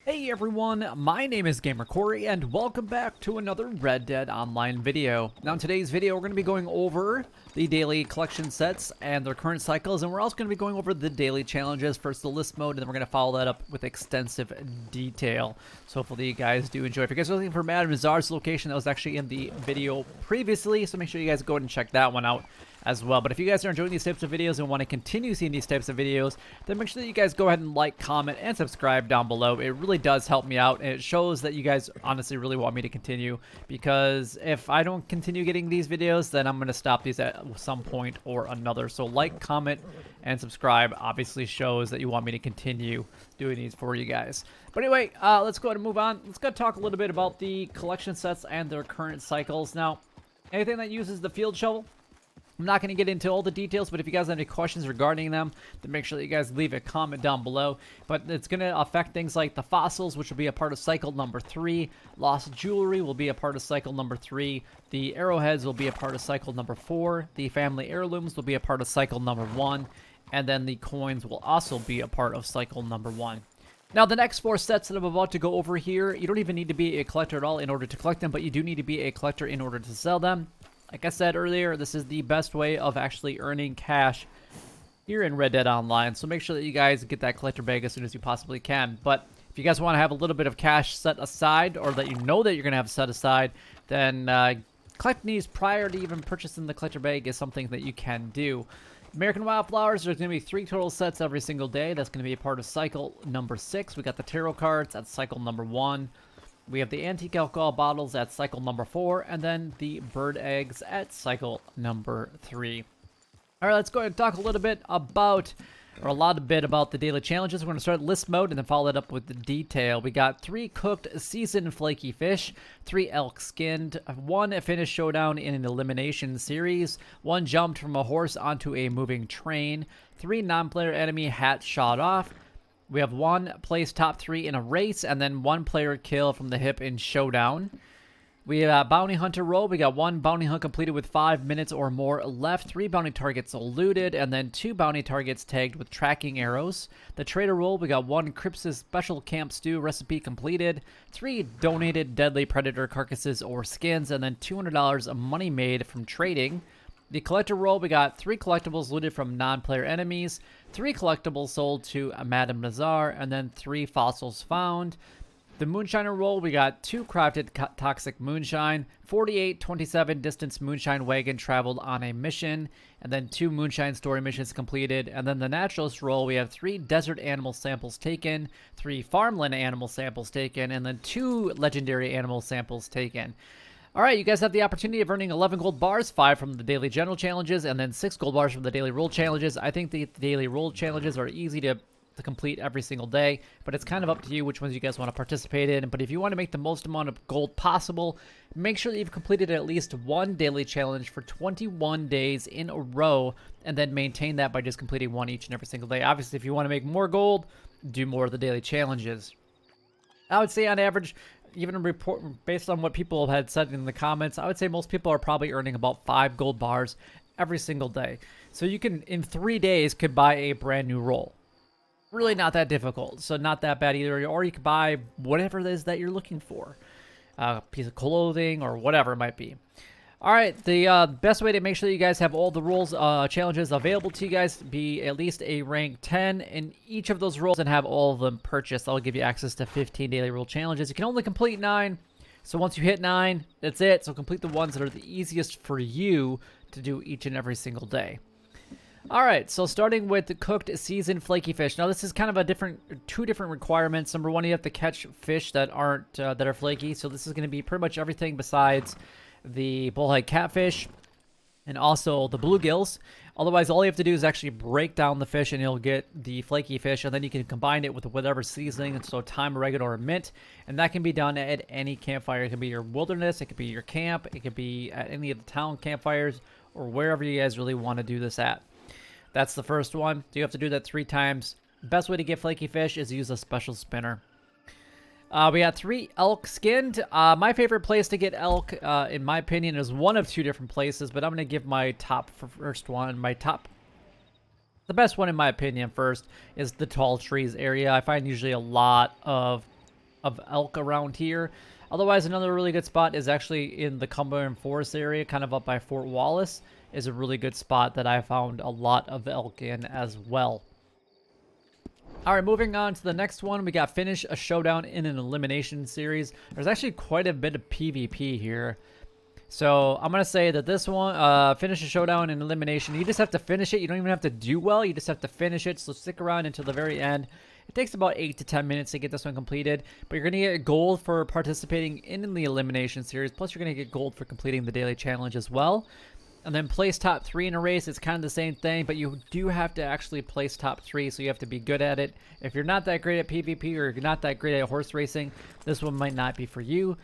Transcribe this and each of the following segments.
Hey everyone, my name is Gamer Corey and welcome back to another Red Dead Online video. Now in today's video we're going to be going over the daily collection sets and their current cycles, and we're also going to be going over the daily challenges, first the list mode, and then we're going to follow that up with extensive detail. So hopefully you guys do enjoy. If you guys are looking for Madame Nazar's location, that was actually in the video previously, so make sure you guys go ahead and check that one out as well. But if you guys are enjoying these types of videos and want to continue seeing these types of videos, then make sure that you guys go ahead and like, comment, and subscribe down below. It really does help me out, and it shows that you guys honestly really want me to continue, because if I don't continue getting these videos, then I'm going to stop these at some point or another. So like, comment, and subscribe obviously shows that you want me to continue doing these for you guys. But anyway, let's go ahead and move on. Let's go talk a little bit about the collection sets and their current cycles. Now, anything that uses the field shovel, I'm not going to get into all the details, but if you guys have any questions regarding them, then make sure that you guys leave a comment down below. But it's going to affect things like the fossils, which will be a part of cycle number 3. Lost jewelry will be a part of cycle number 3. The arrowheads will be a part of cycle number 4. The family heirlooms will be a part of cycle number 1. And then the coins will also be a part of cycle number 1. Now, the next 4 sets that I'm about to go over here, you don't even need to be a collector at all in order to collect them, but you do need to be a collector in order to sell them. Like I said earlier, this is the best way of actually earning cash here in Red Dead Online, so make sure that you guys get that collector bag as soon as you possibly can. But if you guys want to have a little bit of cash set aside, or that you know that you're going to have set aside, then collecting these prior to even purchasing the collector bag is something that you can do. American Wildflowers, there's going to be 3 total sets every single day. That's going to be a part of cycle number 6. We got the tarot cards at cycle number 1. We have the antique alcohol bottles at cycle number 4, and then the bird eggs at cycle number 3. All right, let's go ahead and talk a little bit about, or a lot bit about the daily challenges. We're going to start list mode and then follow that up with the detail. We got 3 cooked seasoned flaky fish, 3 elk skinned, 1 finished showdown in an elimination series, 1 jumped from a horse onto a moving train, 3 non-player enemy hats shot off. We have 1 place top 3 in a race, and then 1 player kill from the hip in Showdown. We have bounty hunter roll. We got 1 bounty hunt completed with 5 minutes or more left, 3 bounty targets eluded, and then 2 bounty targets tagged with tracking arrows. The trader roll, we got 1 Crips's special camp stew recipe completed, 3 donated deadly predator carcasses or skins, and then $200 of money made from trading. The collector roll, we got 3 collectibles looted from non-player enemies, 3 collectibles sold to Madame Nazar, and then 3 fossils found. The moonshiner roll, we got 2 crafted toxic moonshine, 48-27 distance moonshine wagon traveled on a mission, and then 2 moonshine story missions completed. And then the naturalist roll, we have 3 desert animal samples taken, 3 farmland animal samples taken, and then 2 legendary animal samples taken. All right, you guys have the opportunity of earning 11 gold bars, 5 from the daily general challenges, and then 6 gold bars from the daily roll challenges. I think the daily roll challenges are easy to complete every single day, but it's kind of up to you which ones you guys want to participate in. But if you want to make the most amount of gold possible, make sure that you've completed at least 1 daily challenge for 21 days in a row, and then maintain that by just completing 1 each and every single day. Obviously, if you want to make more gold, do more of the daily challenges. I would say on average, even report based on what people had said in the comments, I would say most people are probably earning about 5 gold bars every single day. So you can, in 3 days, could buy a brand new roll. Really not that difficult, so not that bad either. Or you could buy whatever it is that you're looking for, a piece of clothing or whatever it might be. All right, the best way to make sure that you guys have all the roles challenges available to you guys, be at least a rank 10 in each of those roles and have all of them purchased. That'll give you access to 15 daily role challenges. You can only complete 9, so once you hit 9, that's it. So complete the ones that are the easiest for you to do each and every single day. All right, so starting with the cooked seasoned flaky fish. Now this is kind of a 2 different requirements. Number 1, you have to catch fish that aren't that are flaky. So this is going to be pretty much everything besides the bullhead catfish and also the bluegills. Otherwise, all you have to do is actually break down the fish and you'll get the flaky fish, and then you can combine it with whatever seasoning, and so thyme, oregano, or mint, and that can be done at any campfire. It could be your wilderness, it could be your camp, it could be at any of the town campfires, or wherever you guys really want to do this at. That's the first one. You have to do that 3 times. Best way to get flaky fish is to use a special spinner. We got 3 elk skinned. My favorite place to get elk, in my opinion, is one of 2 different places, but I'm going to give my first one, the best one in my opinion first, is the tall trees area. I find usually a lot of of elk around here. Otherwise, another really good spot is actually in the Cumberland Forest area, kind of up by Fort Wallace, is a really good spot that I found a lot of elk in as well. All right, moving on to the next one, we got finish a showdown in an elimination series. There's actually quite a bit of PvP here. So I'm going to say that this one, finish a showdown in elimination, you just have to finish it. You don't even have to do well. You just have to finish it. So stick around until the very end. It takes about 8 to 10 minutes to get this one completed, but you're going to get gold for participating in the elimination series. Plus, you're going to get gold for completing the daily challenge as well. And then place top 3 in a race. It's kind of the same thing, but you do have to actually place top 3, so you have to be good at it. If you're not that great at PvP or you're not that great at horse racing, this one might not be for you.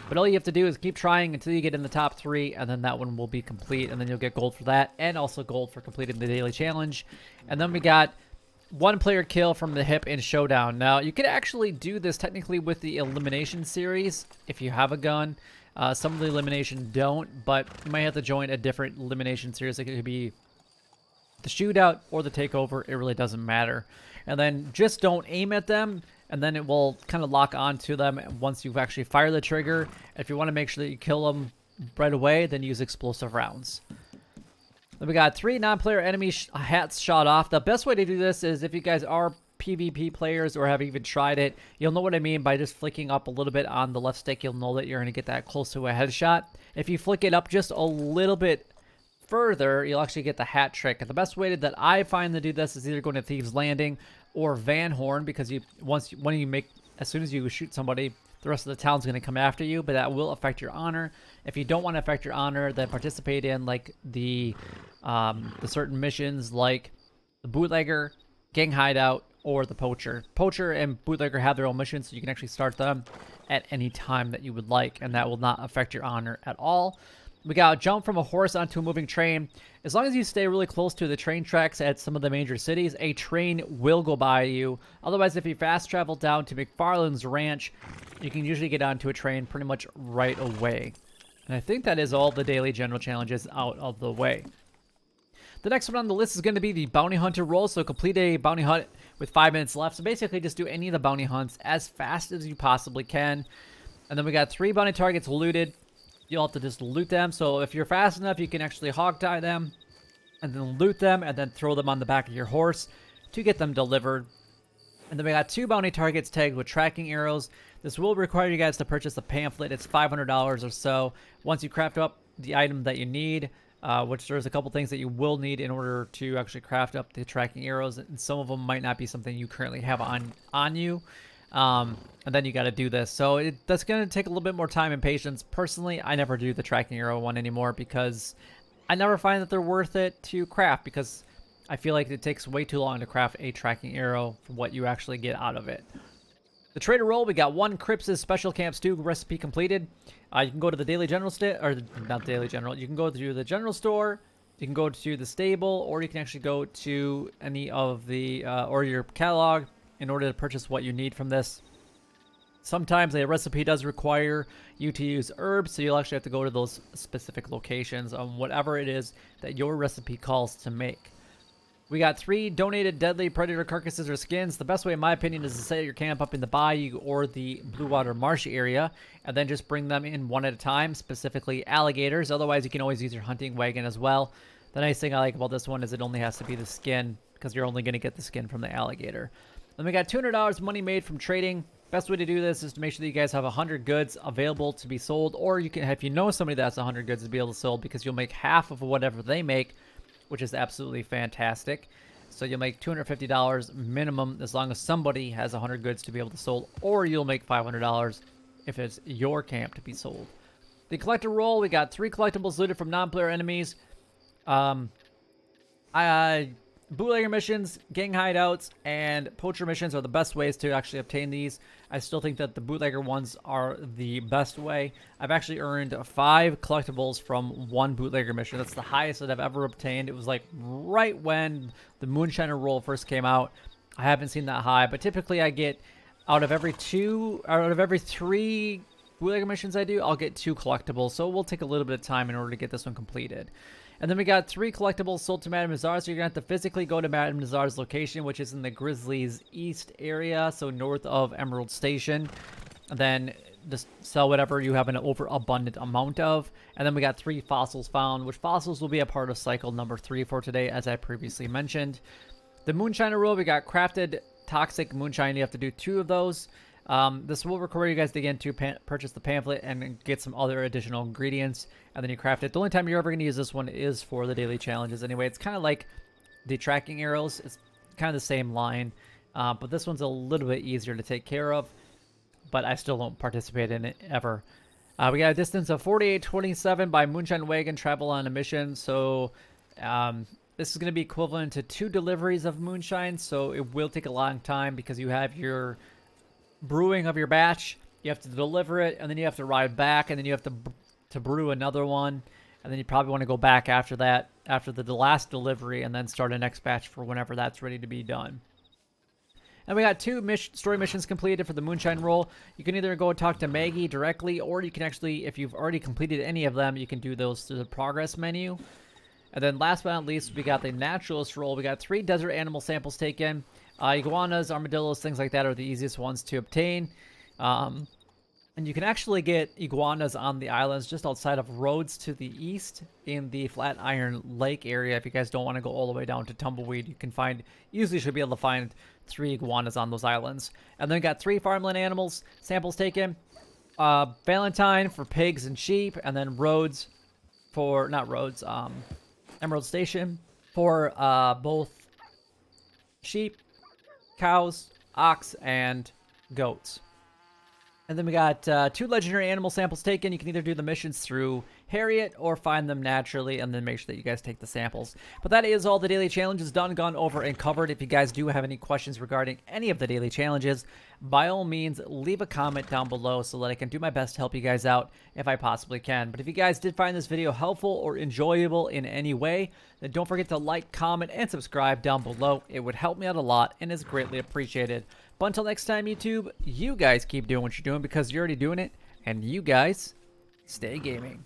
But all you have to do is keep trying until you get in the top 3, and then that one will be complete, and then you'll get gold for that, and also gold for completing the daily challenge. And then we got 1 player kill from the hip in Showdown. Now, you could actually do this technically with the Elimination series if you have a gun. Some of the Elimination don't, but you might have to join a different Elimination series. Like it could be the Shootout or the Takeover. It really doesn't matter. And then just don't aim at them, and then it will kind of lock onto them once you've actually fired the trigger. If you want to make sure that you kill them right away, then use explosive rounds. Then we got 3 non-player enemy hats shot off. The best way to do this is if you guys are PvP players or have even tried it, you'll know what I mean by just flicking up a little bit on the left stick. You'll know that you're going to get that close to a headshot. If you flick it up just a little bit further, you'll actually get the hat trick. And the best way that I find to do this is either going to Thieves Landing or Van Horn, because as soon as you shoot somebody, the rest of the town's going to come after you, but that will affect your honor. If you don't want to affect your honor, then participate in like the certain missions like the Bootlegger, Gang Hideout, or the Poacher. Poacher and Bootlegger have their own missions, so you can actually start them at any time that you would like, and that will not affect your honor at all. We got jump from a horse onto a moving train. As long as you stay really close to the train tracks at some of the major cities, a train will go by you. Otherwise, if you fast travel down to McFarland's ranch, you can usually get onto a train pretty much right away. And I think that is all the daily general challenges out of the way. The next one on the list is going to be the bounty hunter role. So complete a bounty hunt with 5 minutes left. So basically just do any of the bounty hunts as fast as you possibly can. And then we got 3 bounty targets looted. You'll have to just loot them. So if you're fast enough, you can actually hog tie them and then loot them and then throw them on the back of your horse to get them delivered. And then we got 2 bounty targets tagged with tracking arrows. This will require you guys to purchase a pamphlet. It's $500 or so. Once you craft up the item that you need, which there's a couple things that you will need in order to actually craft up the tracking arrows, and some of them might not be something you currently have on you. And then you got to do this. So that's going to take a little bit more time and patience. Personally, I never do the tracking arrow one anymore because I never find that they're worth it to craft, because I feel like it takes way too long to craft a tracking arrow for what you actually get out of it. The trader role, we got 1 Cripps' Special Camp Stew recipe completed. You can go to the Daily General not Daily General. You can go to the General Store, you can go to the stable, or you can actually go to any of the, or your catalog in order to purchase what you need from this. Sometimes a recipe does require you to use herbs, so you'll actually have to go to those specific locations on whatever it is that your recipe calls to make. We got 3 donated deadly predator carcasses or skins. The best way, in my opinion, is to set your camp up in the bayou or the Blue Water Marsh area, and then just bring them in one at a time, specifically alligators. Otherwise, you can always use your hunting wagon as well. The nice thing I like about this one is it only has to be the skin, because you're only going to get the skin from the alligator. Then we got $200 money made from trading. Best way to do this is to make sure that you guys have 100 goods available to be sold, or you can, if you know somebody that's 100 goods to be able to sell, because you'll make half of whatever they make, which is absolutely fantastic. So you'll make $250 minimum as long as somebody has 100 goods to be able to sold, or you'll make $500 if it's your camp to be sold. The collector role, we got 3 collectibles looted from non-player enemies. Bootlegger missions, gang hideouts, and poacher missions are the best ways to actually obtain these. I still think that the bootlegger ones are the best way. I've actually earned 5 collectibles from 1 bootlegger mission. That's the highest that I've ever obtained. It was like right when the Moonshine role first came out. I haven't seen that high, but typically I get out of every 3 bootlegger missions I do, I'll get 2 collectibles. So it will take a little bit of time in order to get this one completed. And then we got 3 collectibles sold to Madame Nazar, so you're going to have to physically go to Madame Nazar's location, which is in the Grizzlies East area, so north of Emerald Station. and then just sell whatever you have an overabundant amount of. And then we got 3 fossils found, which fossils will be a part of cycle number 3 for today, as I previously mentioned. The Moonshine rule, we got crafted toxic moonshine. You have to do 2 of those. This will require you guys to again to purchase the pamphlet and get some other additional ingredients, and then you craft it. The only time you're ever going to use this one is for the daily challenges anyway. It's kind of like the tracking arrows. It's kind of the same line, but this one's a little bit easier to take care of, but I still don't participate in it ever. We got a distance of 48.27 by Moonshine Wagon, travel on a mission. So this is going to be equivalent to 2 deliveries of moonshine, so it will take a long time because you have your brewing of your batch, you have to deliver it, and then you have to ride back, and then you have to brew another one, and then you probably want to go back after that, after the last delivery, and then start a next batch for whenever that's ready to be done. And we got 2 story missions completed for the Moonshine role. You can either go talk to Maggie directly, or you can actually, if you've already completed any of them, you can do those through the progress menu. And then last but not least, we got the Naturalist role. We got 3 desert animal samples taken. Iguanas, armadillos, things like that are the easiest ones to obtain. And you can actually get iguanas on the islands just outside of Rhodes to the east in the Flatiron Lake area. If you guys don't want to go all the way down to Tumbleweed, you can find, usually should be able to find 3 iguanas on those islands. And then got 3 farmland animals samples taken. Valentine for pigs and sheep, and then Rhodes for, not Rhodes, Emerald Station for both sheep, cows, ox, and goats. And then we got 2 legendary animal samples taken. You can either do the missions through Harriet or find them naturally, and then make sure that you guys take the samples. But that is all the daily challenges done, gone over, and covered. If you guys do have any questions regarding any of the daily challenges, by all means, leave a comment down below so that I can do my best to help you guys out if I possibly can. But if you guys did find this video helpful or enjoyable in any way, then don't forget to like, comment, and subscribe down below. It would help me out a lot and is greatly appreciated. But until next time, YouTube, you guys keep doing what you're doing because you're already doing it, and you guys stay gaming.